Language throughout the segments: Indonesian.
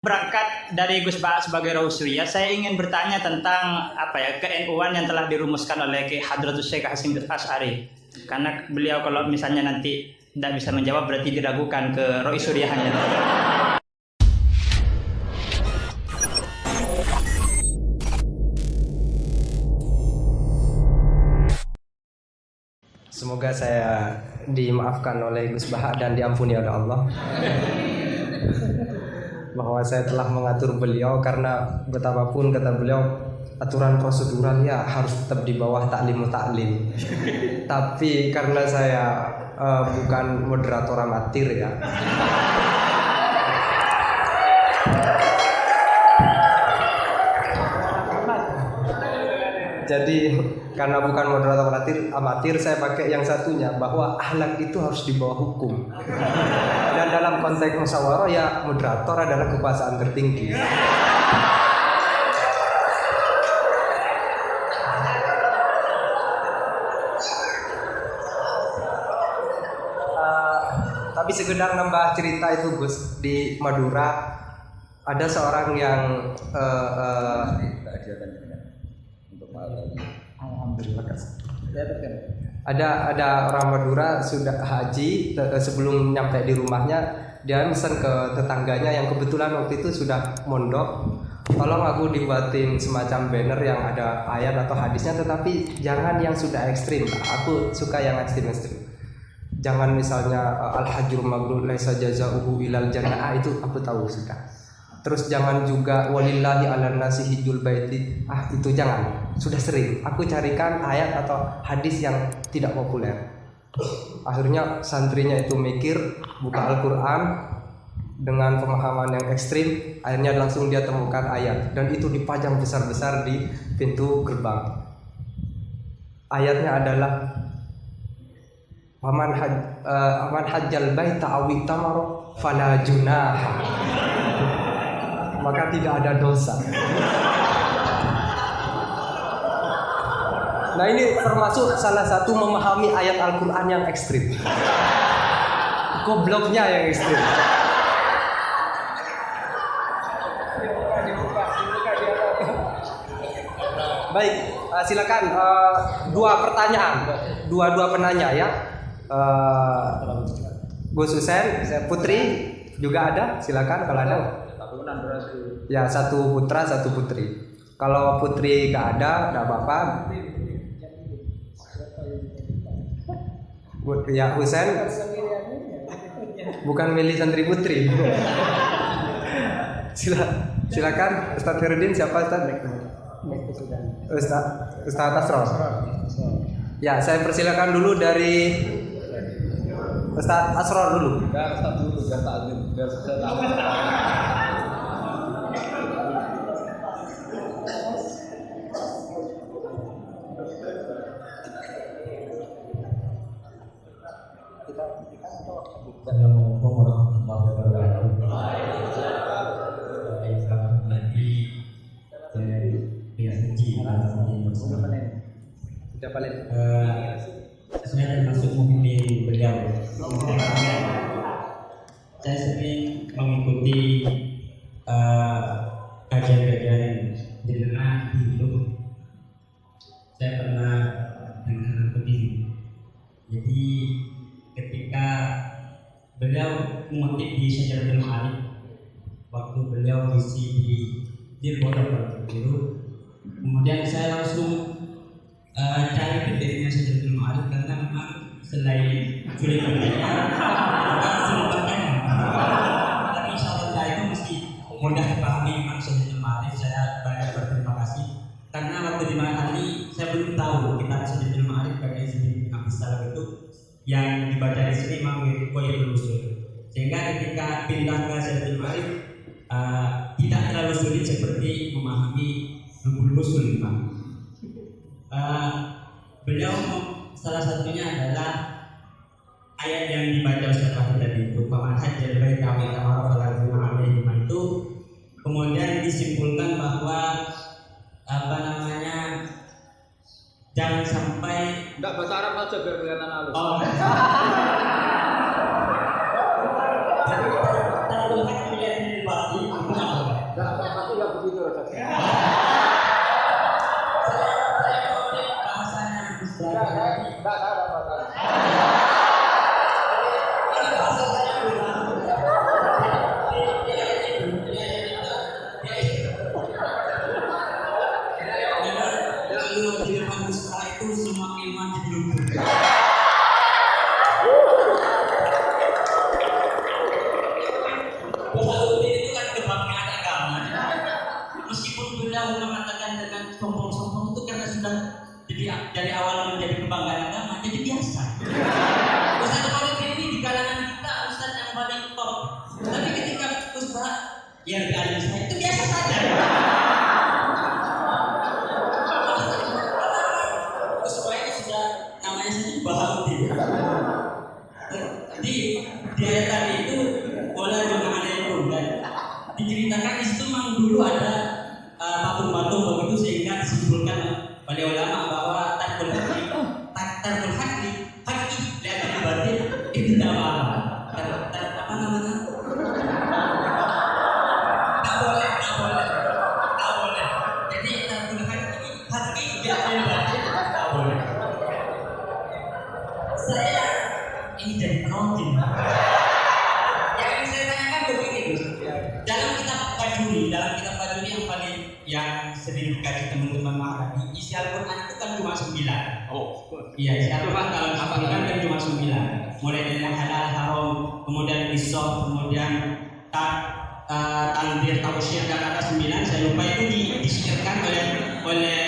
Berangkat dari Gus Baha sebagai Rausriyah, saya ingin bertanya tentang ke-NU-an yang telah dirumuskan oleh Ki Hadratus Syekh Hasyim Asy'ari. Karena beliau kalau misalnya nanti tidak bisa menjawab berarti diragukan ke Rausriyahannya. Semoga saya dimaafkan oleh Gus Baha dan diampuni oleh Allah bahwa saya telah mengatur beliau, karena betapapun kata beliau aturan prosedural ya harus tetap di bawah taklim. Tapi karena saya bukan moderator amatir ya, jadi karena bukan moderator amatir, saya pakai yang satunya, bahwa akhlak itu harus di bawah hukum. Dan dalam konteks musyawarah ya moderator adalah kekuasaan tertinggi. Tapi sekedar nambah cerita itu Gus, di Madura ada seorang yang alhamdulillah ada orang Madura sudah haji, sebelum nyampe di rumahnya dia pesan ke tetangganya yang kebetulan waktu itu sudah mondok, tolong aku dibuatin semacam banner yang ada ayat atau hadisnya, tetapi jangan yang sudah ekstrim, aku suka yang ekstrim. Jangan misalnya al-hajrul mabrur laisa jazaohu ilal jannah, itu aku tahu sudah. Terus jangan juga walillahi 'alan nasi hijjul baiti, itu jangan, sudah sering aku carikan ayat atau hadis yang tidak populer. Akhirnya santrinya itu mikir, buka Al-Quran dengan pemahaman yang ekstrim, akhirnya langsung dia temukan ayat dan itu dipajang besar-besar di pintu gerbang. Ayatnya adalah Waman hajjal baita awi tamaro fala junaha, maka tidak ada dosa. Nah, ini termasuk salah satu memahami ayat Al-Quran yang ekstrim. Gobloknya yang ekstrim. Baik, silakan dua pertanyaan, dua penanya ya. Gus Husain, Putri juga ada, silakan kalau ada. Ya, satu putra, satu putri. Kalau putri nggak ada, nggak apa-apa. Ya, Husain bukan milih santri putri. Silakan Ustaz Firudin, siapa Ustaz Asror. Ya, saya persilakan dulu dari Ustaz Asror dulu. Assalamualaikum warahmatullahi wabarakatuh. Saya termasuk mungkin beliau. Saya sering mengikuti kajian-kajian jenengan dulu. Saya pernah dengar begini. Jadi ketika beliau mengutip di Syajaratul Ma'arif, waktu beliau isi di Pondok Biru, kemudian saya langsung cari titiknya Syajaratul Ma'arif, karena memang selain sulit bacanya, tapi insya itu mesti mudah dipahami. Memang Syajaratul Ma'arif saya banyak berterima kasih, karena waktu di Manali saya belum tahu kitab Syajaratul Ma'arif karena Izzuddin Abdus Salam itu yang dibaca di sini memang Qoyibul Usul, sehingga ketika pindah ke Syajaratul Ma'arif tidak terlalu sulit seperti memahami Nubul Usul. Beliau salah satunya adalah ayat yang dibaca Ustaz Fahri tadi itu, Faman hajjal baita aw itamara fala junaha alaihi, itu kemudian disimpulkan bahwa jangan sampai enggak bahasa Arab aja biar kelihatan halus. Terlalu kelihatan di Pasti nggak begitu rasanya. Bahasanya Enggak ada apa-apa. Kalau di depan sekolah itu semua ilmuwan jadi lumpuh. Wahaluddin itu kan kebanggaan agama. Meskipun beliau mengatakan dengan sombong-sombong itu karena sudah jadi dari awal menjadi kebanggaan agama, jadi biasa. Ustaz Wahaluddin ini di kalangan kita ustaz yang paling top. Tapi ketika ustaz yang di alim saya itu biasa saja. Supaya sudah namanya saja Wahaluddin. Di ayat tadi itu boleh juga ada yang program. Diceritakan di situ memang dulu ada patung-patung begitu sehingga disimpulkan oleh ulama bahwa tarkul hakli lihat di batin itu tidak apa-apa. Apa namanya? Tak boleh. Jadi tarkul hakli lihat di batin tak boleh. Saya ini jadi penonton. Yang ingin saya tanyakan begini, Gus. Dalam kitab Fajuri yang sering dikaji teman-teman Maharabi, isi Al-Quran itu kan cuma 9. Oh, Iya, isi Al-Quran kalau Al-Quran kan cuma 9. Mulai dari yang halal, haram, kemudian nisab, kemudian tanbir, tausyir, dan ada 9. Saya lupa itu disihirkan oleh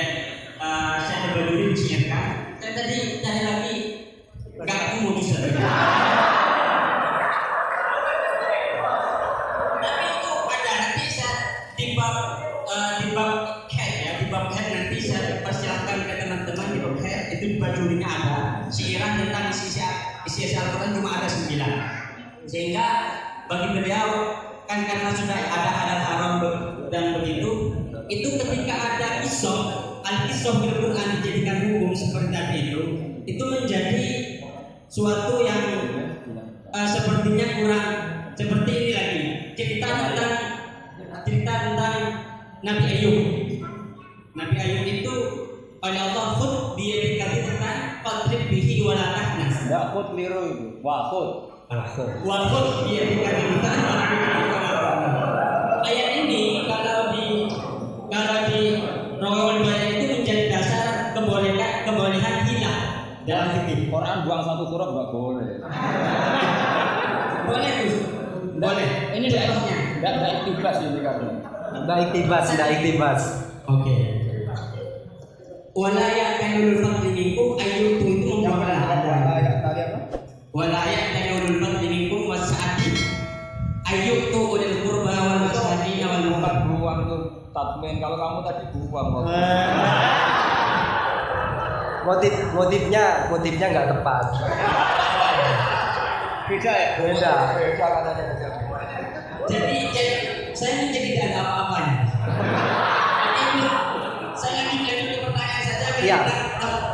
Syekh Baduri disihirkan. Saya tadi cari lagi, nggak aku modus lagi. Tapi itu ada nanti saya di bab head nanti saya persilakan ke teman-teman di bab head itu di bajunya ada siiran tentang isi Al-Quran cuma ada 9, sehingga bagi beliau kan karena sudah ada haram dan begitu itu ketika ada al-qisah bil Quran dijadikan hukum seperti tadi itu menjadi suatu yang sepertinya kurang seperti ini lagi cerita tentang Nabi Ayub. Nabi Ayub itu oleh Allah khud biya dikatakan qadrib bihi wa la tahnas. Enggak khut liru itu. Wa khut. Wa khud biya dikatakan ayat ini kalau di Rawal Bayan itu menjadi dasar kebolehan hilang dalam fikih. Quran buang satu huruf enggak boleh. Boleh Gus. Boleh. Ini contohnya. Enggak iktibas ini kan. Tidak iktibas. Oke. Walaya kanul fadli minkum ayyutu itu membawa Ayat tadi apa? walaya kanul fadli minkum wasa'ati ayyutu ulil qurba wal masakin wal Bukan buang itu tatmin. Kalau kamu tadi buang. Motifnya nggak tepat. Beda ya? Beda. Beda katanya. jadi saya ini jadi tidak ada apa-apanya. Ini saya lagi jadi pertanyaan saja Iya.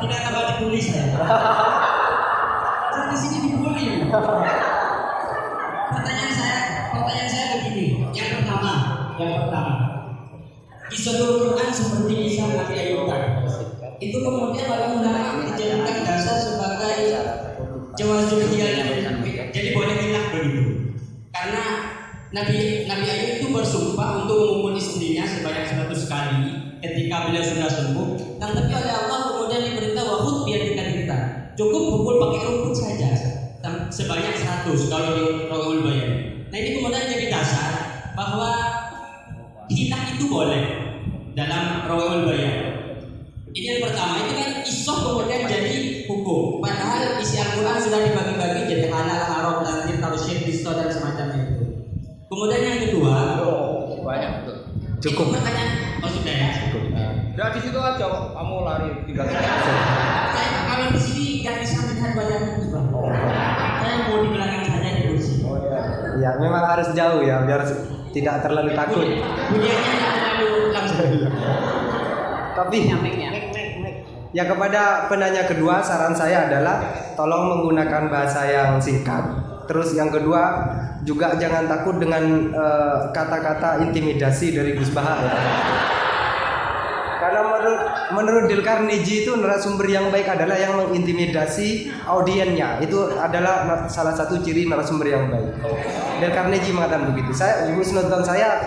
tidak tambah dibully saya. Saya di sini dibully. Pertanyaan saya begini. Yang pertama, kisah Quran seperti kisah Nabi Ayub tadi. Itu kemudian oleh ulama dijadikan dasar sebagai jawazul hiyal. Jadi boleh hilang begitu. Karena Nabi Ayub itu bersumpah untuk memukul istrinya sebanyak 100 kali ketika beliau sudah sembuh. Dan tapi oleh Allah kemudian diberitahu wahud biar kita cukup pukul pakai rumput saja sebanyak 100 kalau di Rawal Bayan. Nah ini kemudian jadi dasar bahwa hilang itu boleh dalam Rawal Bayan. Ini yang pertama, itu kan isoh kemudian jadi hukum. Padahal isi Al-Quran sudah dibagi-bagi jadi halal, haram, dan tausyir, isoh dan semacamnya itu. Kemudian yang kedua, Banyak betul. Cukup. itu pertanyaan, oh sudah ya. Udah di situ aja kamu lari tinggal. Saya kalau di sini nggak bisa melihat wajahnya, Bang. Saya mau di belakang saja di kursi. Ya, memang harus jauh ya biar tidak terlalu takut. Bunyinya nggak terlalu langsung. Tapi ya kepada penanya kedua saran saya adalah tolong menggunakan bahasa yang singkat. Terus yang kedua juga jangan takut dengan kata-kata intimidasi dari Gus Baha ya. Karena menurut Dale Carnegie itu narasumber yang baik adalah yang mengintimidasi audiennya. Itu adalah salah satu ciri narasumber yang baik. Dale Carnegie mengatakan begitu. Nonton saya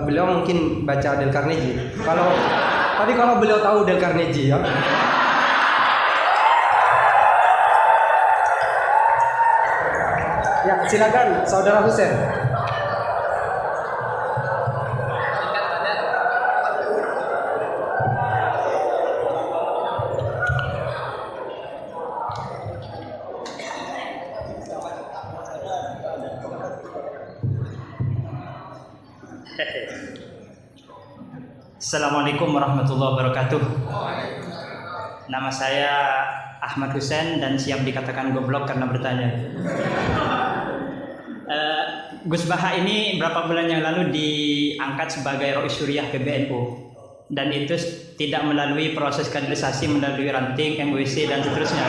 beliau mungkin baca Dale Carnegie. Kalau beliau tahu Dale Carnegie ya. Ya, silakan Saudara Husen. Assalamualaikum warahmatullahi wabarakatuh. Nama saya Ahmad Husen dan siap dikatakan goblok karena bertanya. Gus Baha ini berapa bulan yang lalu diangkat sebagai Rois Syuriah PBNU dan itu tidak melalui proses kaderisasi melalui ranting, MWC dan seterusnya.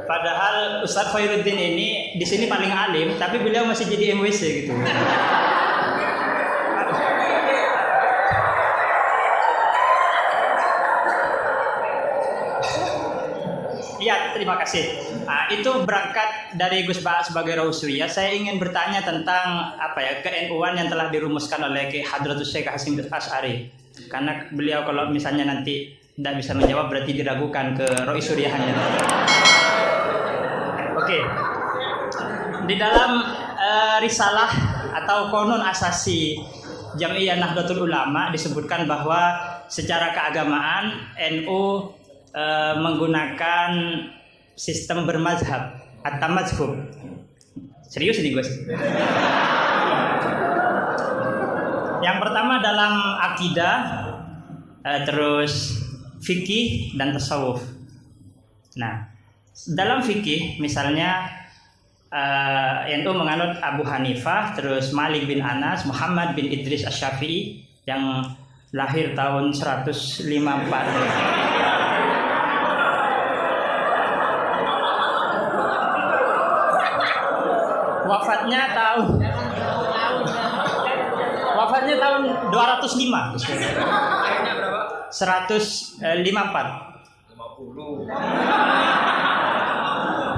Padahal Ustadz Khairuddin ini di sini paling alim, tapi beliau masih jadi MWC gitu. Ya, terima kasih. Itu berangkat dari Gus Baha sebagai Rois Syuriah. Saya ingin bertanya tentang ke-NU-an yang telah dirumuskan oleh Ki Hadratus Syekh Hasim Asy'ari. Karena beliau kalau misalnya nanti tidak bisa menjawab berarti diragukan ke Rois Syuriahnya. Oke. Di dalam risalah atau konun asasi Jam'iyah Nahdlatul Ulama disebutkan bahwa secara keagamaan NU menggunakan sistem bermazhab atau mazhub. Serius ini Gus. Yang pertama dalam akidah, terus fikih dan tasawuf. Nah, dalam fikih misalnya NU menganut Abu Hanifah, terus Malik bin Anas, Muhammad bin Idris Asy-Syafi'i yang lahir tahun 154. Wafatnya tahun 205. 154.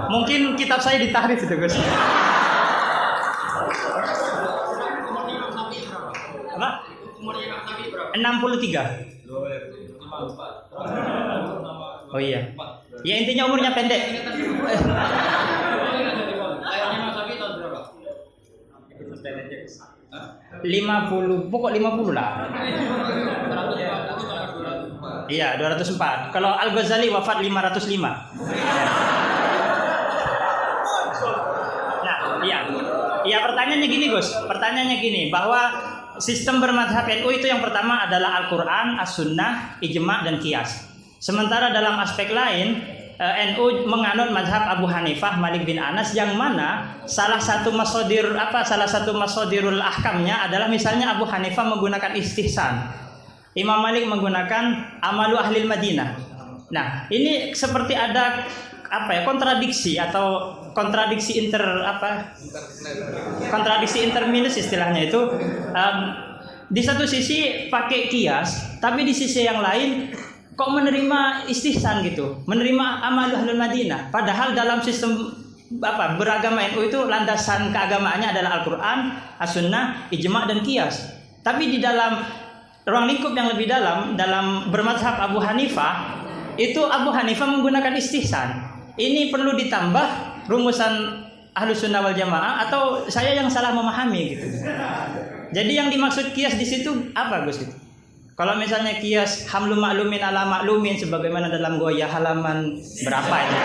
Mungkin kitab saya ditahrif itu Gus. Apa? 63. Oh iya. Ya intinya umurnya pendek. 50, pokok 50 lah. Iya, 204. Kalau Al-Ghazali wafat 505. Nah, iya. Iya, pertanyaannya gini, Gus. Pertanyaannya gini, bahwa sistem bermadhab NU itu yang pertama adalah Al-Quran, As-Sunnah, Ijma' dan Qiyas. Sementara dalam aspek lain, NU menganut mazhab Abu Hanifah, Malik bin Anas, yang mana salah satu masadirul ahkamnya adalah misalnya Abu Hanifah menggunakan istihsan, Imam Malik menggunakan amalu ahlil Madinah. Nah, ini seperti ada kontradiksi atau kontradiksi interminus istilahnya itu. Di satu sisi pakai kias, tapi di sisi yang lain kok menerima istihsan gitu, menerima amal ahlul Madinah. Padahal dalam sistem beragama NU itu landasan keagamaannya adalah Al-Quran, As-Sunnah, Ijma' dan Qiyas. Tapi di dalam ruang lingkup yang lebih dalam bermadhab Abu Hanifah, itu Abu Hanifah menggunakan istihsan. Ini perlu ditambah rumusan Ahlus Sunnah wal Jamaah atau saya yang salah memahami gitu. Jadi yang dimaksud Qiyas di situ apa Gus itu? Kalau misalnya kias hamlu maklumin ala maklumin sebagaimana dalam Goya halaman berapa ini?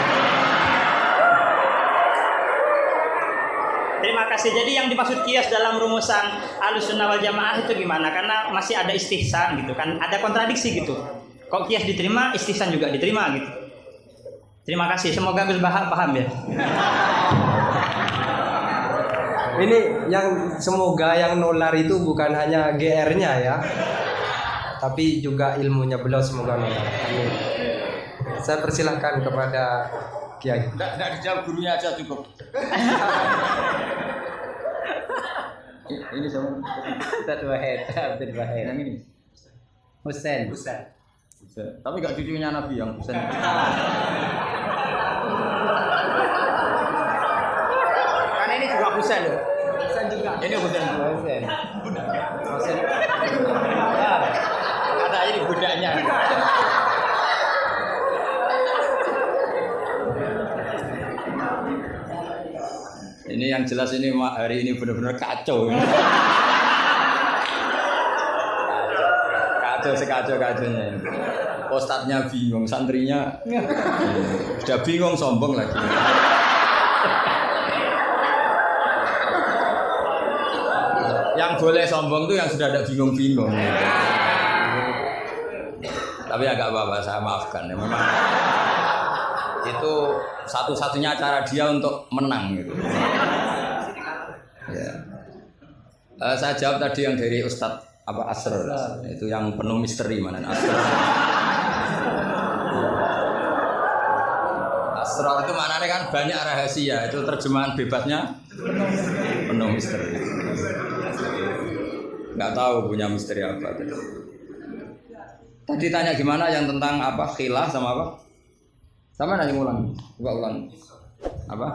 Terima kasih. Jadi yang dimaksud kias dalam rumusan Ahlussunnah wal Jamaah itu gimana? Karena masih ada istihsan gitu kan, ada kontradiksi gitu. Kok kias diterima, istihsan juga diterima gitu. Terima kasih. Semoga Gus Baha paham ya. Ini yang semoga yang nular itu bukan hanya GR-nya ya. tapi juga ilmunya beliau semoga nolak. Amin. Saya persilahkan kepada Kiai. Enggak dijawab gurunya aja cukup. Ini sama Ustadz Wahid, Abdul Wahid. yang ini. Husain. Tapi enggak cucunya Nabi yang Husain. Karena ini juga Husain loh. Ini Husain. Husain. Husain. Kata ini budaknya. Ini yang jelas ini hari ini benar-benar kacau. Kacau sekacau-kacaunya ini. Ustadznya bingung, santrinya sudah bingung, sombong lagi. Yang boleh sombong tuh yang sudah ada bingung-bingung. Tapi agak apa-apa, saya maafkan ya, memang itu satu-satunya cara dia untuk menang gitu. Ya. Saya jawab tadi yang dari Ustadz apa Asrar itu yang penuh misteri mana Asrar. Asrar itu maknanya kan banyak rahasia, itu terjemahan bebasnya penuh misteri. Nggak tahu punya misteri apa. Tadi tanya gimana yang tentang apa khilaf sama apa? Sama nanya ulang, coba ulang. Apa?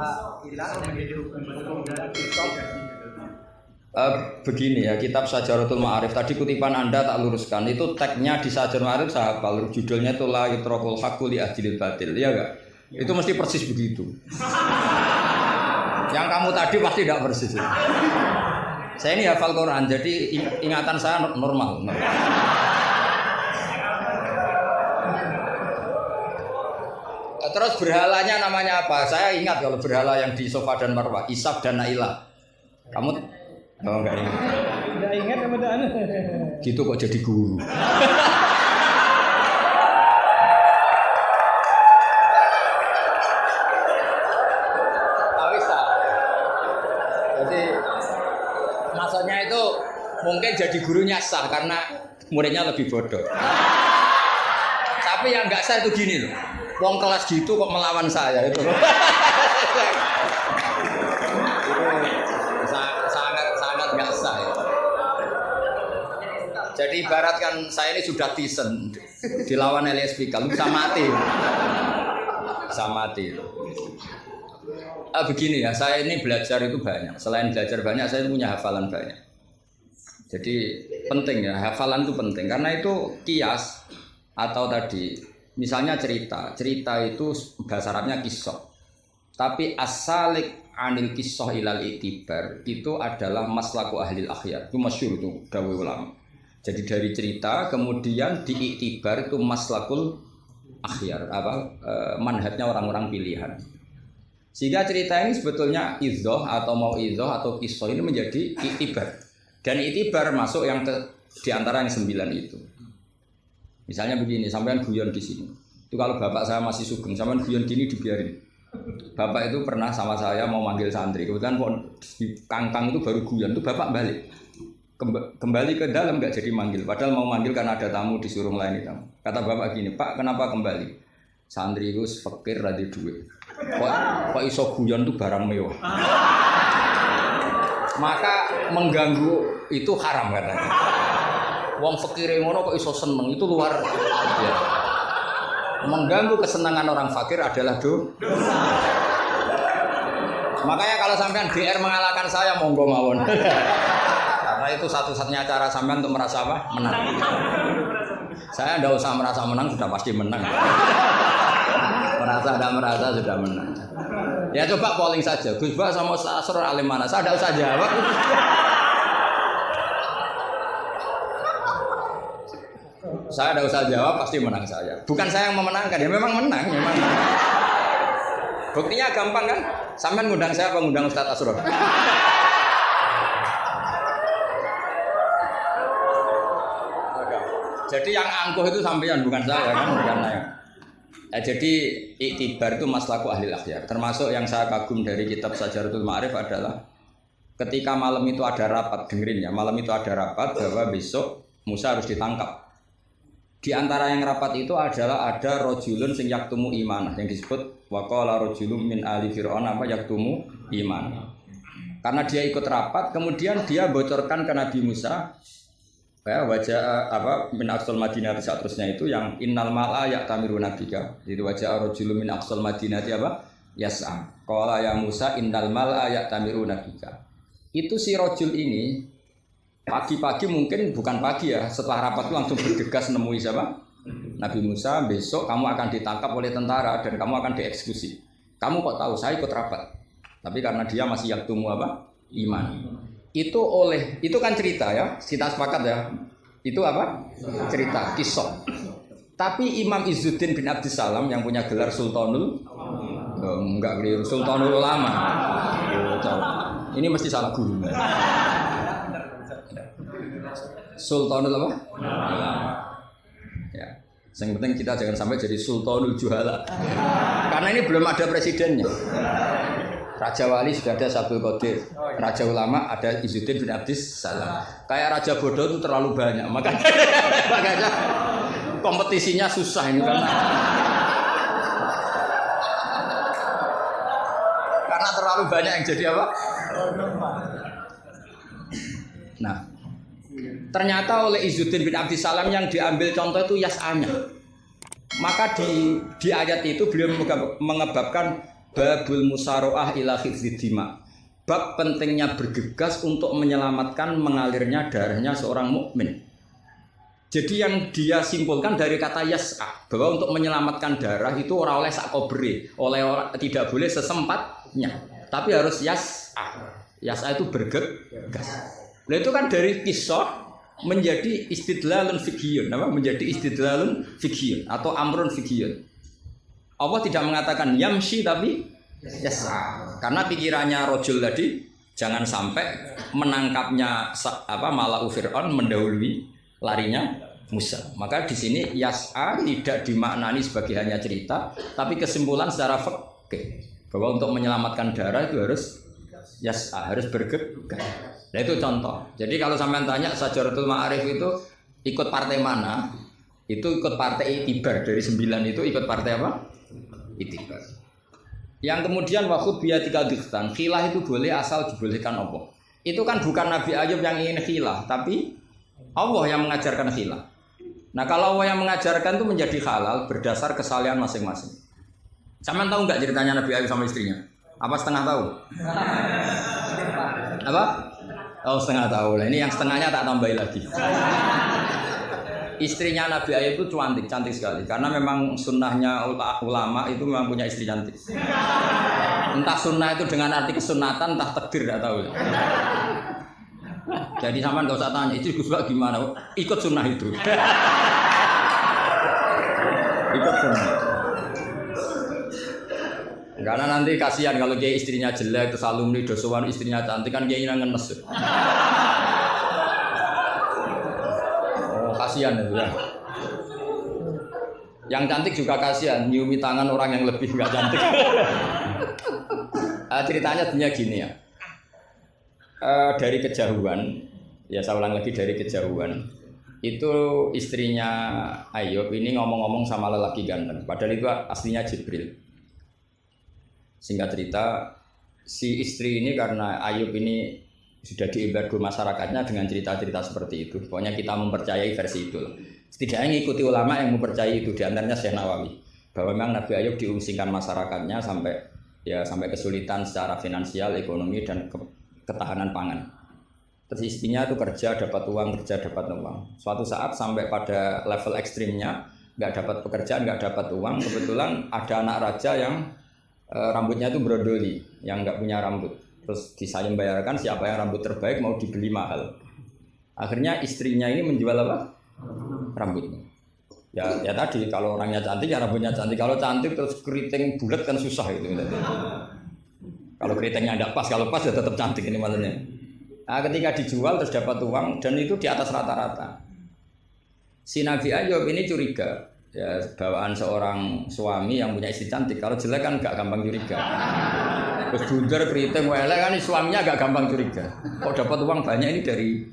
Begini ya, kitab Syajaratul Ma'arif tadi kutipan Anda tak luruskan itu tagnya di Syajaratul Ma'arif saya hafal, judulnya itu la yutrakul haqqu li ahdil batil, iya enggak? Itu mesti persis begitu. Yang kamu tadi pasti tidak persis. Saya ini hafal Quran, jadi ingatan saya normal. Terus berhalanya namanya apa? Saya ingat kalau berhala yang di Sofa dan Marwah, Isaf dan Naila. Kamu enggak ingat? Enggak ingat kemudian. Gitu kok jadi guru. Bisa. Jadi maksudnya itu mungkin jadi gurunya sah karena muridnya lebih bodoh. Tapi yang nggak sah itu gini loh. Wong kelas gitu kok melawan saya itu. sangat nggak sah. Ya. Jadi ibaratkan saya ini sudah tisen dilawan Elias Pikal bisa mati. Bisa mati. Begini ya, saya ini belajar itu banyak. Selain belajar banyak, saya punya hafalan banyak. Jadi penting ya, hafalan itu penting karena itu kias atau tadi. Misalnya cerita itu bahasa Arabnya kisah. Tapi asalik anil kisah ilal itibar itu adalah maslaku ahlil akhyar. Itu masyhur itu dawuh ulama. Jadi dari cerita kemudian diiktibar itu maslakul akhyar manhajnya orang-orang pilihan. Sehingga cerita ini sebetulnya idzoh atau mau idzoh atau kisah ini menjadi iktibar. Dan iktibar masuk yang di antara yang 9 itu. Misalnya begini, sampean guyon di sini. Itu kalau bapak saya masih sugeng, sampean guyon gini dibiarin. Bapak itu pernah sama saya mau manggil santri. Kebetulan di kangkang itu baru guyon, itu bapak balik. Kembali ke dalam nggak jadi manggil. Padahal mau manggil karena ada tamu disuruh melayani tamu. Kata bapak gini, Pak kenapa kembali? Santri itu fakir rada duit. Kok iso guyon itu barang mewah. Maka mengganggu itu haram katanya. Wong fakir ngono kok iso seneng itu luar ya. Mengganggu kesenangan orang fakir adalah dosa. Makanya kalau sampean BR mengalahkan saya monggo mawon. Karena itu satu-satunya cara sampean untuk merasa apa? Menang. Saya enggak usah merasa menang sudah pasti menang. Merasa sudah menang. Ya coba polling saja. Gus Bah sama Asrar alim mana? Saya enggak usah jawab. Saya tidak usah jawab, pasti menang saya. Bukan saya yang memenangkan, ya memang menang. Buktinya gampang kan? Sampean ngundang saya apa ngundang Ustadz Asrar? Jadi yang angkuh itu sampean bukan saya kan? Bukan saya. Jadi iktibar itu maslaku ahli akhyar. Termasuk yang saya kagum dari kitab Syajaratul Ma'arif adalah ketika malam itu ada rapat, dengerin ya, malam itu ada rapat bahwa besok Musa harus ditangkap. Di antara yang rapat itu adalah ada rojulun sing yaktumu iman yang disebut waqala rojulun min ali fir'aun apa yaktumu iman. Karena dia ikut rapat, kemudian dia bocorkan ke Nabi Musa ya, wajah apa min aqsal madinati seterusnya itu yang innal mal'a ya'tamiru nabika. Jadi wajah rojulun min aqsal madinati apa yas'a. Qala ya Musa innal mal'a ya'tamiru nabika. Itu si rojul ini pagi-pagi mungkin bukan pagi ya, setelah rapat itu langsung bergegas nemui siapa? Nabi Musa, besok kamu akan ditangkap oleh tentara dan kamu akan dieksekusi. Kamu kok tahu? Saya ikut rapat. Tapi karena dia masih yaktumu apa? Iman. Itu kan cerita ya, kita sepakat ya. Itu apa? Cerita, kisah. Tapi Imam Izzuddin bin Abdissalam yang punya gelar Sultanul enggak keliru, Sultanul Ulama. Ini mesti salah guru. Sultanul apa? Ya. Yang penting kita jangan sampai jadi Sultanul Juhala. Karena ini belum ada presidennya. Raja Wali sudah ada Sabul Qadir. Raja Ulama ada Izzuddin bin Abdissalam. Kayak Raja Bodoh itu terlalu banyak. Makanya kompetisinya susah ini karena terlalu banyak yang jadi apa? Nah, ternyata oleh Izzuddin bin Abdissalam yang diambil contoh itu yas'anya. Maka di ayat itu beliau mengebabkan babul musaroah ila khifdzidima. Bab pentingnya bergegas untuk menyelamatkan mengalirnya darahnya seorang mukmin. Jadi yang dia simpulkan dari kata yas'a bahwa untuk menyelamatkan darah itu ora oleh sak kobre, tidak boleh sesempatnya, tapi harus yas'a. Yas'a itu bergegas. Nah itu kan dari kisah menjadi istidlalun fiqhiyun, apa? Menjadi istidlalun fiqhiyun atau amrun fiqhiyun. Allah tidak mengatakan yamshi tapi yas'a. Karena pikirannya rojul tadi jangan sampai menangkapnya apa Mala'u Fir'aun mendahului larinya Musa. Maka di sini yas'a tidak dimaknani sebagai hanya cerita, tapi kesimpulan secara fikih bahwa untuk menyelamatkan darah itu harus yas'a, harus bergegas. Nah itu contoh. Jadi kalau sampean tanya Syajaratul Ma'arif itu ikut partai mana? Itu ikut partai Itibar. Dari 9 itu ikut partai apa? Itibar. Yang kemudian waktu biatika dikhtan, khilah itu boleh asal dibolehkan Allah. Itu kan bukan Nabi Ayub yang ingin khilah, tapi Allah yang mengajarkan khilah. Nah kalau Allah yang mengajarkan itu menjadi halal berdasar kesalahan masing-masing. Sampean tahu nggak ceritanya Nabi Ayub sama istrinya? Apa setengah tahu? Apa? Oh setengah tahu. Nah ini yang setengahnya tak tambahin lagi. Istrinya Nabi Ayub itu cantik sekali. Karena memang sunnahnya ulama itu memang punya istri cantik. Entah sunnah itu dengan arti kesunatan, entah takdir tidak tahu. Jadi sama nggak usah tanya, itu Gus Bak gimana? Ikut sunnah itu. Ikut sunnah. Karena nanti kasihan kalau dia istrinya jelek, terus alumni dosowan istrinya cantik kan dia ingin ngenes. Oh kasihan itu ya. Yang cantik juga kasihan, nyiumi tangan orang yang lebih nggak cantik. Ceritanya sebenarnya gini ya. Dari kejauhan, ya saya ulang lagi dari kejauhan. Itu istrinya Ayub ini ngomong-ngomong sama lelaki ganteng. Padahal itu aslinya Jibril. Singkat cerita, si istri ini karena Ayub ini sudah diembargo masyarakatnya dengan cerita-cerita seperti itu. Pokoknya kita mempercayai versi itu. Setidaknya mengikuti ulama yang mempercayai itu, diantaranya Syekh Nawawi. Bahwa memang Nabi Ayub diungsingkan masyarakatnya sampai kesulitan secara finansial, ekonomi, dan ketahanan pangan. Terus istrinya itu kerja dapat uang. Suatu saat sampai pada level ekstrimnya, nggak dapat pekerjaan, nggak dapat uang. Kebetulan ada anak raja yang rambutnya itu brodoli, yang nggak punya rambut. Terus disayang bayarkan siapa yang rambut terbaik mau dibeli mahal. Akhirnya istrinya ini menjual apa? Rambutnya. Ya tadi kalau orangnya cantik ya rambutnya cantik. Kalau cantik terus keriting bulat kan susah itu. Kalau keritingnya tidak pas, kalau pas ya tetap cantik ini maksudnya. Nah, ketika dijual terus dapat uang dan itu di atas rata-rata. Si Nabi Ayub ini curiga. Ya, bawaan seorang suami yang punya istri cantik. Kalau jelek kan gak gampang curiga. Terus bunder, keriting, welek kan suaminya gak gampang curiga. Kok dapat uang banyak ini dari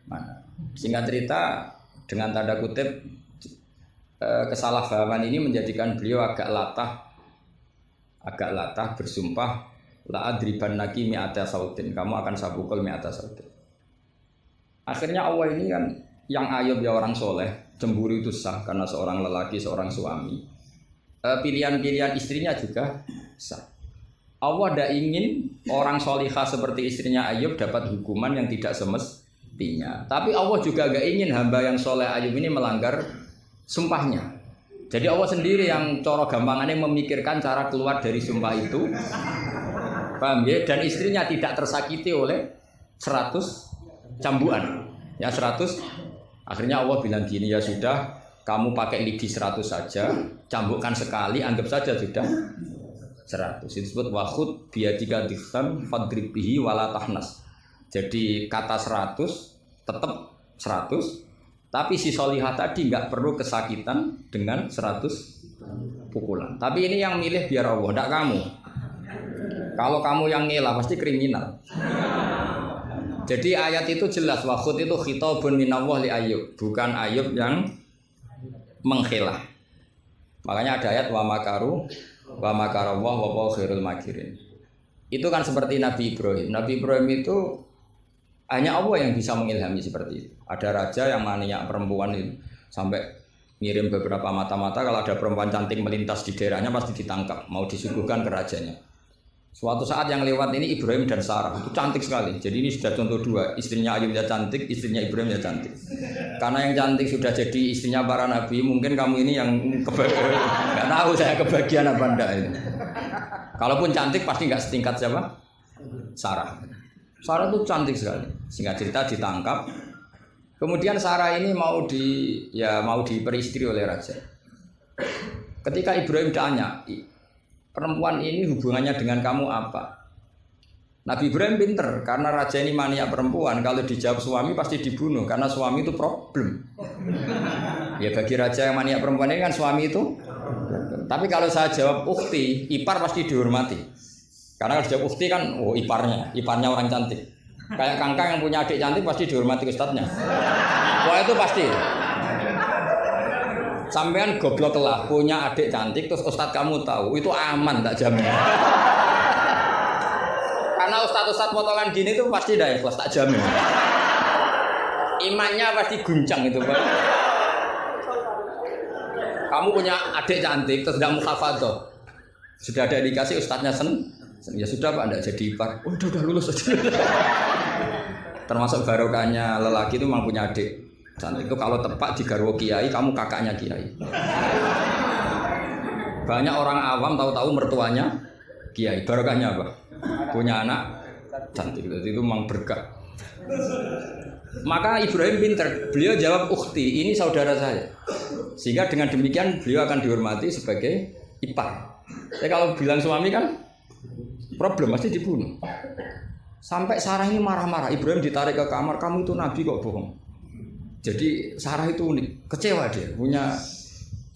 mana? Singkat cerita dengan tanda kutip kesalahpahaman ini menjadikan beliau agak latah bersumpah la adribannaki mi'ata sautin, kamu akan saya pukul mi'ata sautin. Akhirnya Allah ini kan yang Ayub ya orang soleh, cemburu itu sah karena seorang lelaki, seorang suami. Pilihan-pilihan istrinya juga sah. Allah tidak ingin orang solihah seperti istrinya Ayub dapat hukuman yang tidak semestinya. Tapi Allah juga gak ingin hamba yang soleh Ayub ini melanggar sumpahnya. Jadi Allah sendiri yang coro gampangannya memikirkan cara keluar dari sumpah itu. Paham ya? Dan istrinya tidak tersakiti oleh 100 cambuan. Ya 100. Akhirnya Allah bilang gini, ya sudah, kamu pakai lidi 100 saja, cambukkan sekali, anggap saja sudah 100. Itu disebut wakhud biadika dikhtan fadrib bihi wala tahnas. Jadi kata 100 tetap 100, tapi si solihah tadi nggak perlu kesakitan dengan 100 pukulan. Tapi ini yang milih biar Allah, tidak kamu. Kalau kamu yang ngelah pasti kriminal. Jadi ayat itu jelas, wakhud itu khitabun minallah li Ayub, bukan Ayub yang mengkhilah. Makanya ada ayat wa makaru wa makarallah wa huwa khairul makirin. Itu kan seperti Nabi Ibrahim. Nabi Ibrahim itu hanya Allah yang bisa mengilhami seperti itu. Ada raja yang maniak perempuan itu sampai ngirim beberapa mata-mata, kalau ada perempuan cantik melintas di daerahnya pasti ditangkap, mau disuguhkan ke rajanya. Suatu saat yang lewat ini Ibrahim dan Sarah, itu cantik sekali. Jadi ini sudah contoh dua, istrinya Ayub ya cantik, istrinya Ibrahim ya cantik. Karena yang cantik sudah jadi istrinya para nabi, mungkin kamu ini yang nggak tahu saya kebagian apa enggak ini. Kalaupun cantik pasti nggak setingkat siapa? Sarah. Sarah itu cantik sekali. Singkat cerita ditangkap. Kemudian Sarah ini mau diperistri oleh raja. Ketika Ibrahim tanya, perempuan ini hubungannya dengan kamu apa? Nabi Ibrahim pinter, karena raja ini maniak perempuan, kalau dijawab suami pasti dibunuh, karena suami itu problem. Ya bagi raja yang maniak perempuan ini kan suami itu. Tapi kalau saya jawab ukhti, ipar pasti dihormati. Karena kalau jawab ukhti kan, oh iparnya orang cantik. Kayak Kangkang yang punya adik cantik pasti dihormati ustadznya. Wah itu pasti. Sampean goblok lah, punya adik cantik terus ustadz kamu tahu, itu aman tak jamin. Karena ustadz potongan gini tuh pasti dah ikhlas tak jamin. Imannya pasti guncang itu Pak. Kamu punya adik cantik terus tidak mukhafadzah. Sudah ada dikasih ustadznya ya sudah Pak, enggak jadi ipar. Oh, udah lulus aja. Termasuk barokahnya lelaki itu memang punya adik cantik itu, kalau tepat di garwo kiai, kamu kakaknya kiai. Banyak orang awam tahu-tahu mertuanya kiai. Barokahnya apa? Punya anak cantik, itu memang berkah. Maka Ibrahim pinter, beliau jawab ukhti, ini saudara saya. Sehingga dengan demikian beliau akan dihormati sebagai ipar. Tapi kalau bilang suami kan problem, pasti dibunuh. Sampai Sarah ini marah-marah, Ibrahim ditarik ke kamar, kamu itu nabi kok bohong. Jadi Sarah itu unik, kecewa dia, punya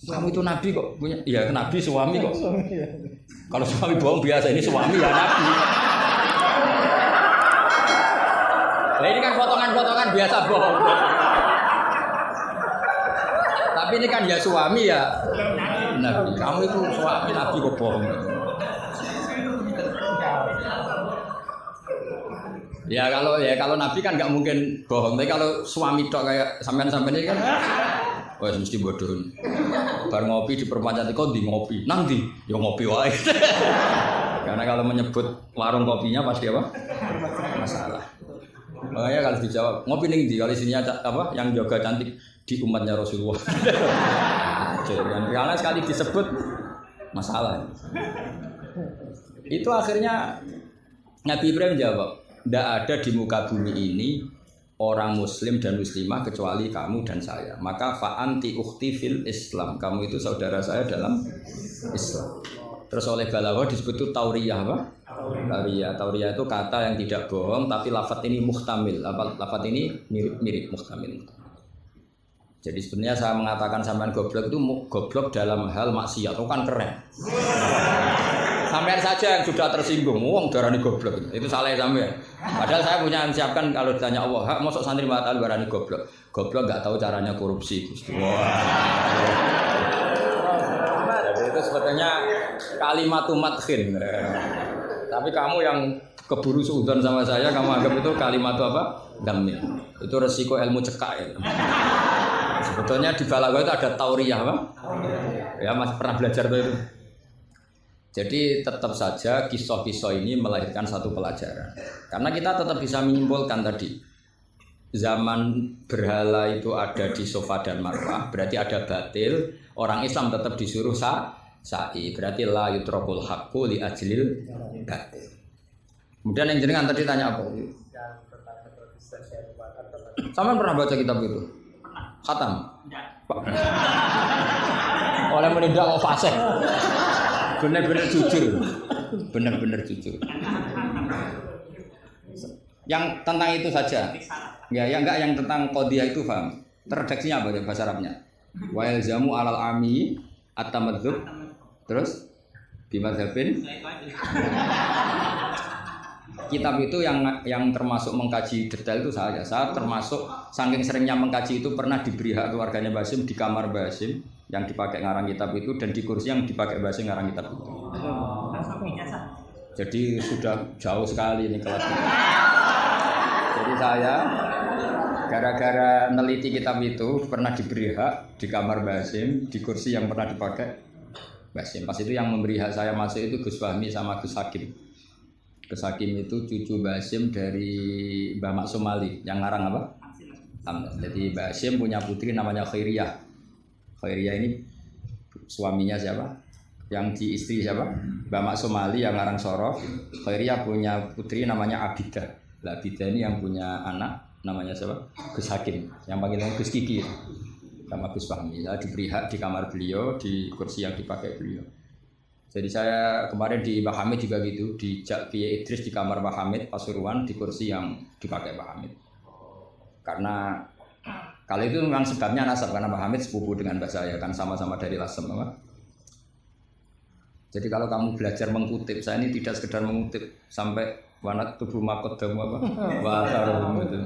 kamu itu nabi kok, punya iya nabi suami kok. Kalau suami bohong biasa, ini suami ya nabi. Nah ini kan potongan-potongan biasa bohong. Tapi ini kan ya suami ya nabi. Kamu itu suami nabi kok bohong. Ya kalau nabi kan nggak mungkin bohong. Tapi kalau suami tok kayak sampean-sampean ini kan, wah mesti bodoh. Bar ngopi di perpanjang kok di ngopi, nanti ya ngopi wae. Karena kalau menyebut warung kopinya pasti apa? Masalah. Makanya kalau dijawab ngopi ning di, kalau isinya apa yang yoga cantik di umatnya Rasulullah. Dan karena sekali disebut masalah. Itu akhirnya Nabi Ibrahim jawab, tidak ada di muka bumi ini orang muslim dan muslimah kecuali kamu dan saya. Maka fa'anti ukhti fil Islam. Kamu itu saudara saya dalam Islam. Terus oleh Balaghah disebut itu tauriyah apa? Tauriyah itu kata yang tidak bohong tapi lafaz ini muhtamil. Lafaz ini mirip muhtamil. Jadi sebenarnya saya mengatakan sampean goblok itu goblok dalam hal maksiat. Itu kan keren. sampean saja yang sudah tersinggung, wong darani goblok. Itu salah sampean. Padahal saya punya siapkan kalau ditanya Allah, hak mosok santri batal darani goblok. Goblok enggak tahu caranya korupsi, Gusti. Jadi itu sebetulnya kalimat madkhin. Tapi kamu yang keburu suudzon sama saya, kamu anggap itu kalimat apa? Damil. Itu resiko ilmu cekak ya. Sebetulnya di balaghah itu ada tauriyah apa? Ya Mas pernah belajar tuh itu. Jadi tetap saja kisah-kisah ini melahirkan satu pelajaran. Karena kita tetap bisa menyimpulkan tadi zaman berhala itu ada di Safa dan Marwah, berarti ada batil. Orang Islam tetap disuruh sa'i, berarti la yutrakul haqqu li ajlil batil. Kemudian yang jenengan tadi tanya apa? Sama pernah baca kitab itu? Khatam? Oleh menindak mau fasih. Benar-benar jujur. Benar-benar jujur. Yang tentang itu saja. Ya, yang enggak yang tentang qadhiyah itu paham. Redaksinya apa bahasa Arabnya? Wa yalzamu alal ami at-tamadzub. Terus bimadzhabin. Kitab itu yang termasuk mengkaji detail itu saya termasuk saking seringnya mengkaji itu pernah diberi hak keluarganya Basim di kamar Basim yang dipakai ngarang kitab itu dan di kursi yang dipakai Basim ngarang kitab itu. Jadi sudah jauh sekali ini kelasnya. Jadi saya gara-gara neliti kitab itu pernah diberi hak di kamar Basim di kursi yang pernah dipakai Basim. Pas itu yang memberi hak saya masuk itu Gus Fahmi sama Gus Hakim. Gus Hakim itu cucu Basim dari Mbah Mak Somali yang ngarang apa? Jadi Basim punya putri namanya Khairiyah. Khairiyah ini suaminya siapa? Yang di istri siapa? Mbah Mak Somali yang ngarang Sorof. Khairiyah punya putri namanya Abidah. Lah Abidah ini yang punya anak namanya siapa? Gus Hakim. Yang panggilnya Gus Kiki sama Gus Fahmi. Saya diberi hak di kamar beliau di kursi yang dipakai beliau. Jadi saya kemarin di Mbah Hamid juga gitu, di Kiai Idris di kamar Mbah Hamid Pasuruan di kursi yang dipakai Mbah Hamid. Karena kali itu memang sebabnya nasab karena Mbah Hamid sepupu dengan Mbah saya kan sama-sama dari Lasem, apa? Jadi kalau kamu belajar mengutip, saya ini tidak sekedar mengutip sampai wanat tubuh makodamu apa, wasarum itu.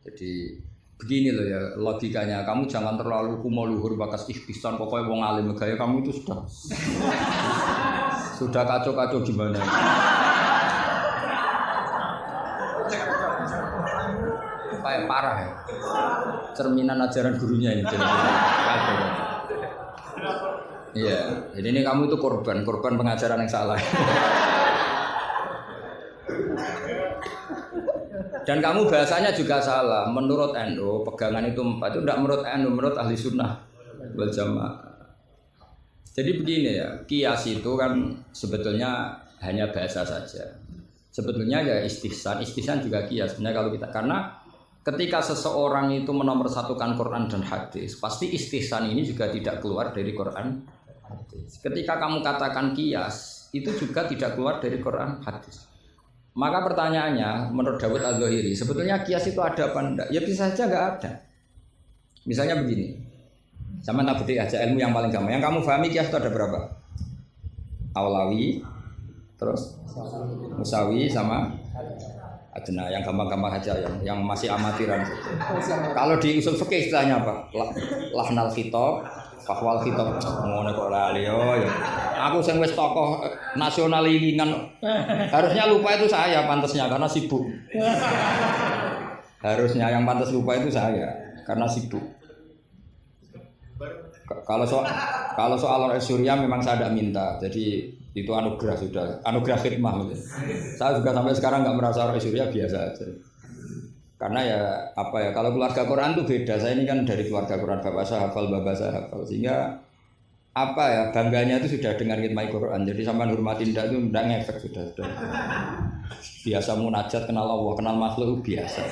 Jadi begini loh ya logikanya, kamu jangan terlalu kumo luhur bakas ikhtisan pokoknya wong alim gaya kamu itu sudah kacau-kacau gimana kayak parah ya cerminan ajaran gurunya ini iya jadi ini kamu itu korban pengajaran yang salah. Dan kamu bahasanya juga salah. Menurut NU, pegangan itu 4 itu tidak menurut NU, menurut ahli sunnah wal jamaah. Jadi begini ya, kias itu kan sebetulnya hanya bahasa saja. Sebetulnya ya istihsan juga kias. Sebenarnya kalau kita karena ketika seseorang itu menomorsatukan Quran dan hadis, pasti istihsan ini juga tidak keluar dari Quran hadis. Ketika kamu katakan kias, itu juga tidak keluar dari Quran hadis. Maka pertanyaannya, menurut Dawud Al-Zahiri, sebetulnya kias itu ada apa enggak? Ya bisa saja enggak ada. Misalnya begini, sama tak bedik aja ilmu yang paling gampang. Yang kamu pahami kias itu ada berapa? Aulawi, terus Musawi sama Adna. Yang gampang-gampang aja, yang masih amatiran. Kalau di usul fikih istilahnya apa? Lahnal khitab, fahwal khitab. Ngono kok lali yo. Aku sing wis tokoh nasional ilingan. Harusnya lupa itu saya pantasnya karena sibuk. Harusnya yang pantas lupa itu saya karena sibuk. Kalau soal Surya memang saya tidak minta. Jadi itu anugerah sudah, anugerah khidmah. Saya juga sampai sekarang nggak merasa orang Surya biasa aja. Karena ya apa ya kalau keluarga Quran itu beda. Saya ini kan dari keluarga Quran bapak saya hafal, bapak saya hafal sehingga apa ya bangganya itu sudah dengan khidmah Quran. Jadi sampai hormatin itu tidak ngefek sudah. Biasa munajat kenal Allah, kenal makhluk biasa.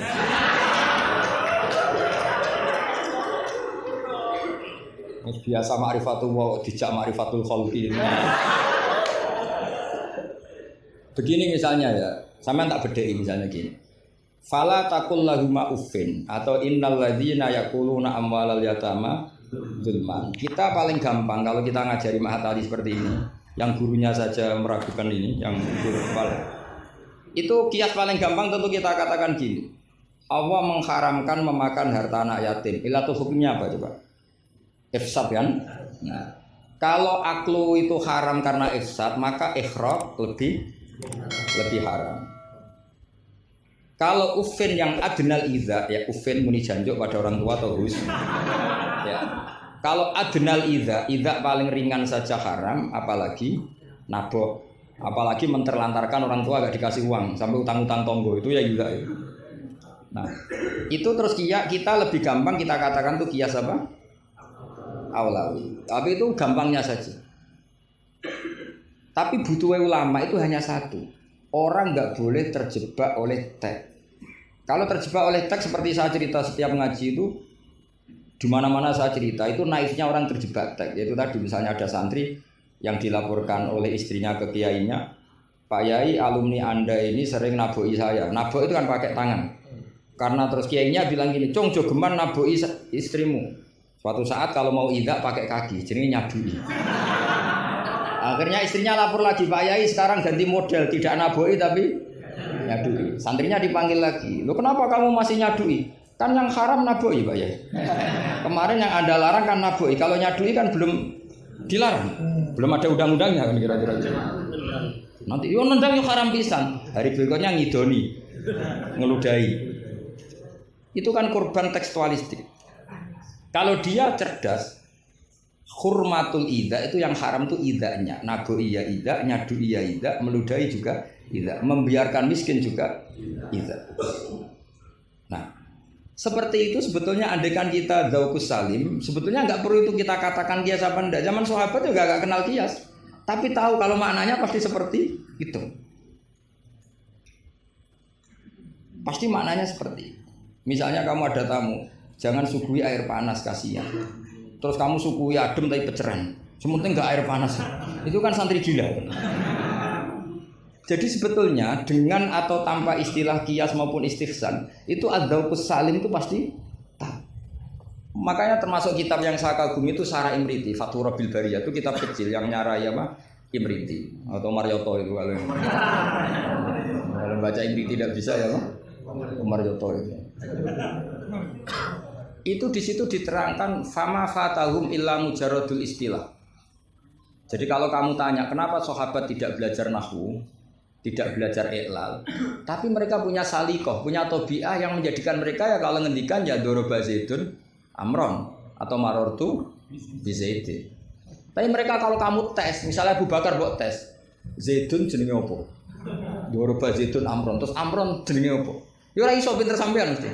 Biasa ma'rifatul wa dijak ma'rifatul khalqi. Begini misalnya ya, sampean tak bedheki misalnya gini. Fala taqul lahum uffin atau innal ladzina yaquluna amwalal yatama zulman. Kita paling gampang kalau kita ngajari Mahatali seperti ini. yang gurunya saja meragukan ini, yang guru kepala. Itu kias paling gampang tentu kita katakan gini. Allah mengharamkan memakan harta anak yatim. Ilatul hukumnya apa coba? Ifsad kan? Nah, kalau aklu itu haram karena ifsad, maka ikhraq lebih haram. Kalau ufin yang adnal idza, ya ufin muni janjuk pada orang tua atau hus. Ya. Kalau adnal idza paling ringan saja haram, apalagi nabok, apalagi menterlantarkan orang tua gak dikasih uang sampai utang-utang tonggo itu ya juga itu. Nah, itu terus kita lebih gampang kita katakan tuh kias apa? Aulawi. Tapi itu gampangnya saja. Tapi butuh ulama itu hanya satu. Orang nggak boleh terjebak oleh teks. Kalau terjebak oleh teks seperti saya cerita setiap ngaji itu, di mana-mana saya cerita itu naifnya orang terjebak teks. Yaitu tadi misalnya ada santri yang dilaporkan oleh istrinya ke kiainya, Pak Yai alumni Anda ini sering naboi saya. Nabok itu kan pakai tangan. Karena terus kiainya bilang gini, "Cong, jo geman naboi istrimu." Suatu saat kalau mau idak pakai kaki, jadi nyadui. Akhirnya istrinya lapor lagi, "Pak Yai sekarang ganti model, tidak naboi tapi nyadui." Santrinya dipanggil lagi, "Loh kenapa kamu masih nyadui? Kan yang haram naboi, Pak Yai. Kemarin yang Anda larang kan naboi, kalau nyadui kan belum dilarang. Belum ada undang-undangnya kan kira-kira." Nanti yo nendang yo haram pisan. Hari berikutnya ngidoni, ngeludahi. Itu kan korban tekstualistik. Kalau dia cerdas, hurmatul idza itu yang haram itu idzanya. Naboi ya idza, nyadui ya idza, meludahi juga idza, membiarkan miskin juga idza. Nah, seperti itu sebetulnya andaikan kita dzauqus salim, sebetulnya nggak perlu itu kita katakan kias apa enggak. Zaman sahabat juga nggak kenal kias, tapi tahu kalau maknanya pasti seperti itu. Pasti maknanya seperti itu. Misalnya kamu ada tamu, jangan suguhi air panas, kasihan. Terus kamu suguhi adem tapi peceran. Sementing nggak air panas. Itu kan santri gila. Jadi sebetulnya dengan atau tanpa istilah kias maupun istihsan, itu adzauqus salim itu pasti tahu. Makanya termasuk kitab yang saya kagumi itu Syarah Imriti, Fathur Rabbil Bariyah, itu kitab kecil yang nyarai apa? Imriti atau Marioto itu kalau baca Imriti tidak bisa ya, Marioto itu. Itu di situ diterangkan fama fatahum illa mujarradul istilah. Jadi kalau kamu tanya kenapa sahabat tidak belajar nahwu, tidak belajar i'lal, tapi mereka punya salikoh, punya tobiah yang menjadikan mereka ya kalau ngendikan ya doroba zaidun amron atau marortu bizaidin. Tapi mereka kalau kamu tes, misalnya Abu Bakar buat tes, zaidun jenenge opo? Doroba zaidun amron, terus amron jenenge opo? Ya ora iso pinter sampean mesti.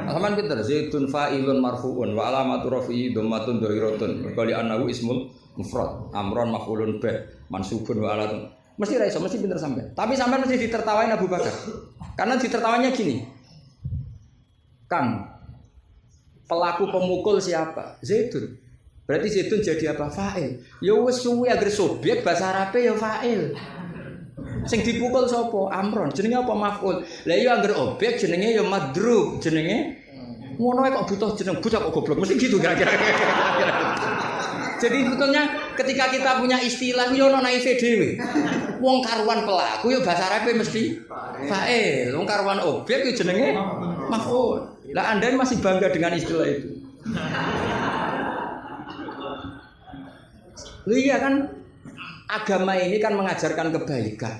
Sampean pinter zaitun fa'ilun marfu'un wa alamatu rafi'i dhammatun dhahiratun. Kali annahu ismul mufrad. Amron maf'ulun bih mansubun wa alatun. Mesti ra iso, mesti pinter sampean. Tapi sampean mesti ditertawain Abu Bakar. Karena ditertawanya gini. Kang, pelaku pemukul siapa? Zaitun. Berarti zaitun jadi apa? Fa'il. Ya wis suwi agar subjek bahasa Arabe ya fa'il. Sing dipukul sapa? Amron. Jenenge apa maf'ul? Lah iya anggere objek jenenge ya madrub, jenenge ngono kok butuh jeneng bocah kok goblok. Mesti gitu kira-kira. Jadi sebetulnya ketika kita punya istilah yo ono naife dhewe. Wong karuan pelaku yo bahasa Arabe mesti fa'il. Wong karuan objek yo jenenge maf'ul. Lah Anda masih bangga dengan istilah itu. Lu iya kan? Agama ini kan mengajarkan kebaikan.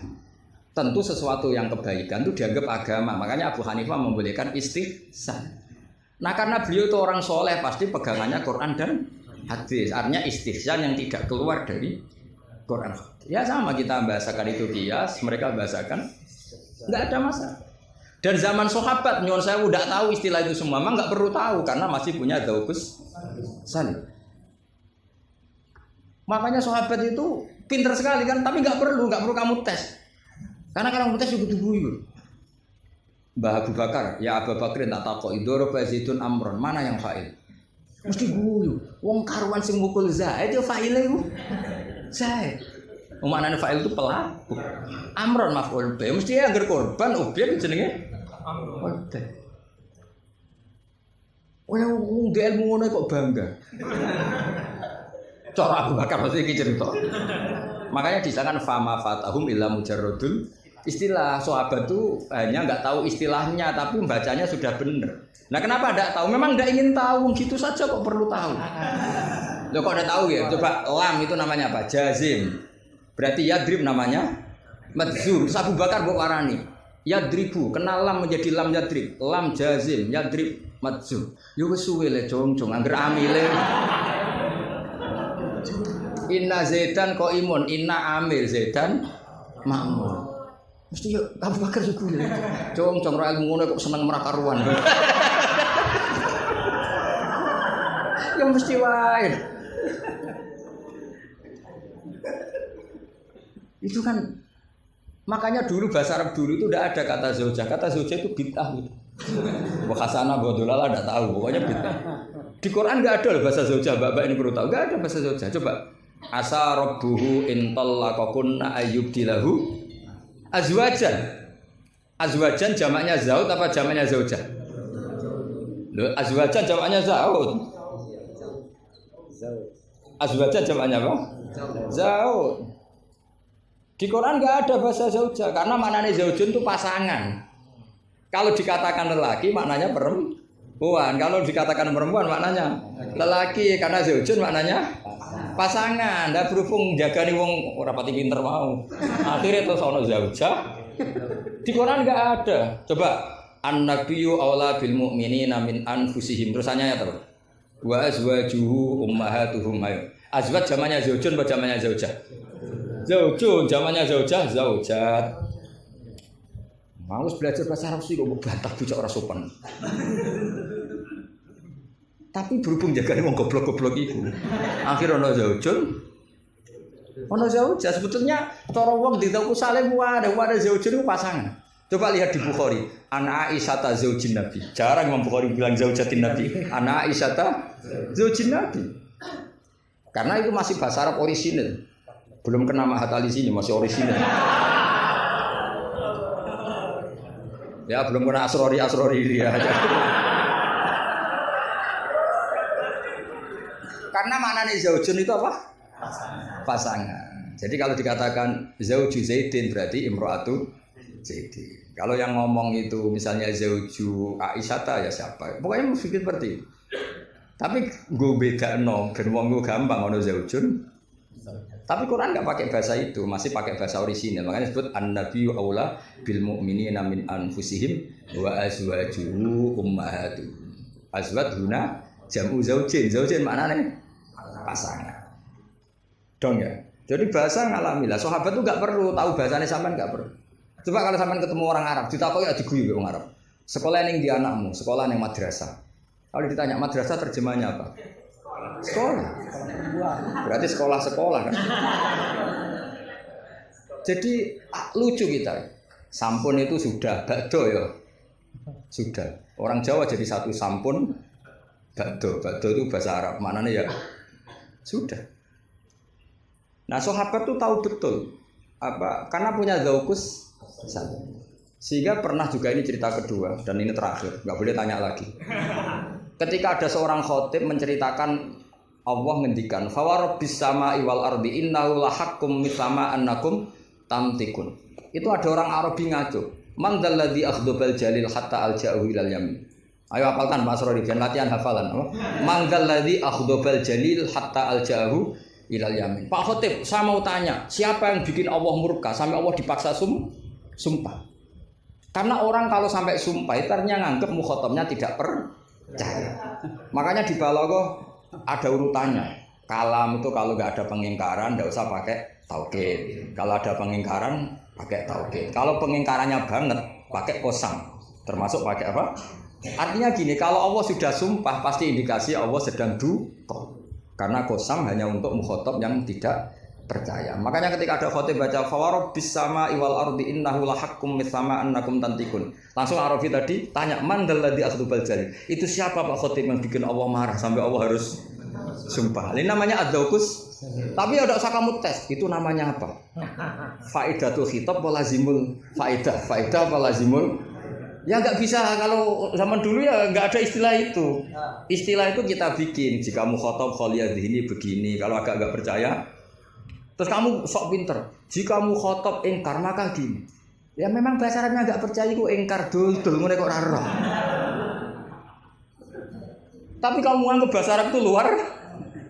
Tentu sesuatu yang kebaikan itu dianggap agama. Makanya Abu Hanifah membolehkan istihsan. Nah karena beliau itu orang soleh pasti pegangannya Quran dan hadis. Artinya istihsan yang tidak keluar dari Quran. Ya sama kita bahasakan itu kias, mereka bahasakan nggak ada masalah. Dan zaman sahabat nyon saya udah tahu istilah itu semua, memang nggak perlu tahu karena masih punya dzauqus salim. Makanya sahabat itu pinter sekali kan, tapi nggak perlu kamu tes. Karena kalau kamu tes juga tubuh. Mbah Abu Bakar, ya Abu Bakar tak takok idoro bazitun amron, mana yang fa'il? Mesti guyu. Wong karuan sing mukul Zaid yo fa'ile iku. Zaid. Maknane fa'il itu pelaku. Amron maf'ul bi, mesti anggar korban objek jenenge amron. Oleh wong ilmu ngono kok bangga. Cara Abu Bakar mesti iki cerita. Makanya disangkan fama fatahum illa mujarrodul istilah. Sahabat tuh hanya nggak tahu istilahnya, tapi bacanya sudah benar. Nah kenapa tidak tahu? Memang tidak ingin tahu, gitu saja kok perlu tahu. Loh kok udah tahu ya? Coba lam itu namanya apa? Jazim. Berarti yadrib namanya madzum. Terus Abu Bakar buat warani. Yadribu, kenal lam menjadi lam yadrib. Lam jazim, yadrib madzum. Yo wis suwe le jong-jong angger amile. Inna Zaidan qaimun, inna amil Zaidan makmur. Mesti yo Abu Bakar suku le. Jong-jong ra ilmu ngono kok seneng merak karuan. Yang mesti wae. Itu kan makanya dulu bahasa Arab dulu itu tidak ada kata zaujah. Kata zaujah itu bid'ah gitu. Bahasana bodolala tidak tahu, pokoknya bid'ah. Di Quran enggak ada loh bahasa zaujah. Mbak-mbak ini perlu tahu, enggak ada bahasa zaujah. Coba asa rabbuhu in talaqakunna ayyubdilahu azwajan. Azwajan jamaknya zaud apa jamaknya zaujah? Loh, azwajan jamaknya zaud. Azwajan jamaknya apa? Zaud. Di Quran nggak ada bahasa zaujah karena maknanya zaujun itu pasangan. Kalau dikatakan lelaki maknanya perempuan. Kalau dikatakan perempuan maknanya lelaki karena zaujun maknanya pasangan. Dan berhubung jaga nih wong ora pati pinter mau. Akhirnya terus ono zaujah. Di Quran nggak ada. Coba an-nabiyyu aula bil mu'minina min anfusihim. Terusannya ya terus. Wa azwajuhu ummahatuhum. Ayo. Azwaj zamannya zaujun apa zamannya zaujah? Zaujun, zamannya zaujah, zaujat. Mau belajar bahasa Arab sih kok bantah bocah ora sopan. Tapi berhubung jagane wong goblok-goblok iku. Akhir ono zaujun. Ono zaujah sebetulnya cara wong ditaku saleh wae ada zaujun itu pasangan. Coba lihat di Bukhari, Ana Aisyah zaujin Nabi. Jarang Imam Bukhari bilang zaujatin Nabi. Ana Aisyah zaujin Nabi. Karena itu masih bahasa Arab orisinil. Belum kena Mahat Ali sini masih orisinil. Ya belum kena asrori dia. Karena maknanya zaujun itu apa? Pasangan. Jadi kalau dikatakan zauju Zaidin berarti imro'atu Zaidin. Kalau yang ngomong itu misalnya zauju Aisyah ya siapa? Pokoknya mesti seperti itu. Tapi gue beda no, ben wong gue gampang ono zaujun. Tapi Quran nggak pakai bahasa itu, masih pakai bahasa orisinal. Makanya disebut an-nabiyyu aula bil mu'minina min anfusihim wa azwajuhu ummahatuhum. Azwaj huna jam'u zaujin. Zaujin maknanya pasangan. Dong ya. Jadi bahasa ngalamilah. Sahabat tuh nggak perlu tahu bahasanya sampean nggak perlu. Coba kalau sampean ketemu orang Arab, ditakoki ya diguyu orang Arab. Sekolah ning di anakmu, sekolah ning madrasah. Kalau ditanya madrasah terjemahnya apa? Sekolah. Berarti sekolah-sekolah kan. Jadi lucu kita. Sampun itu sudah bakdo ya. Sudah. Orang Jawa jadi satu sampun bakdo. Bakdo itu bahasa Arab. Maknanya ya sudah. Nah, sahabat tuh tahu betul apa? Karena punya zaukus satu. Sehingga pernah juga ini cerita kedua dan ini terakhir. Enggak boleh tanya lagi. Ketika ada seorang khotib menceritakan Allah ngendikan fawarabbis samai wal ardi innahu lahaqqum mithama annakum tamtikun. Itu ada orang Arabi ngaco. Man dzalladzi akhdabal jalil hatta alja'u ilal yamin. Ayo hafalkan Mas Rodi biar latihan hafalan. Man dzalladzi akhdabal jalil hatta alja'u ilal yamin. Pak khotib, saya mau tanya, siapa yang bikin Allah murka sampai Allah dipaksa sumpah? Karena orang kalau sampai sumpah itu artinya nganggep mukhatabnya tidak percaya. Makanya di balaghah ada urutannya. Kalam itu kalau nggak ada pengingkaran, nggak usah pakai taukid. Kalau ada pengingkaran, pakai taukid. Kalau pengingkarannya banget, pakai kosam. Termasuk pakai apa? Artinya gini, kalau Allah sudah sumpah, pasti indikasi Allah sedang duka. Karena kosam hanya untuk mukhatab yang tidak percaya. Makanya ketika ada khotib baca fawarabbis samai wal ardi innahu lahaqqum mithama annakum tantikun. Langsung Arabi tadi tanya man dzalladzi akhdabal jalil. Itu siapa Pak khotib yang bikin Allah marah sampai Allah harus sumpah. Ini namanya adzaukus. Tapi ya enggak usah kamu tes. Itu namanya apa? Faidatul khitab wa lazimul faidah. Faidah apa lazimul? Ya enggak bisa kalau zaman dulu ya enggak ada istilah itu. Istilah itu kita bikin. Jika mukhatab khaliyadh ini begini. Kalau agak enggak percaya Terus kamu sok pinter. Jika kamu khotob ingkar maka gini. Ya memang bahasa Arabnya agak percaya ku ingkar dul ngene kok ora roh. Tapi kamu anggap bahasa Arab itu luar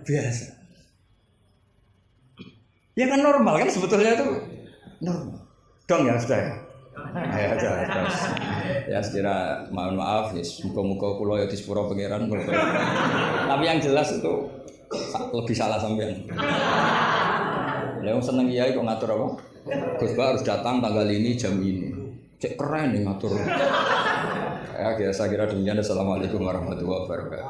biasa. Ya kan normal kan sebetulnya itu normal. Dong ya sudah ya. Ya terus. Ya sekira mohon maaf ya muga-muga kula ya disepuro pangeran. Tapi yang jelas itu lebih salah sampean. Lah wong seneng kiai kok ngatur apa? Gus Ba harus datang tanggal ini jam ini. Cek keren nih ngatur. Ya biasa kira demikian. Assalamualaikum warahmatullahi wabarakatuh.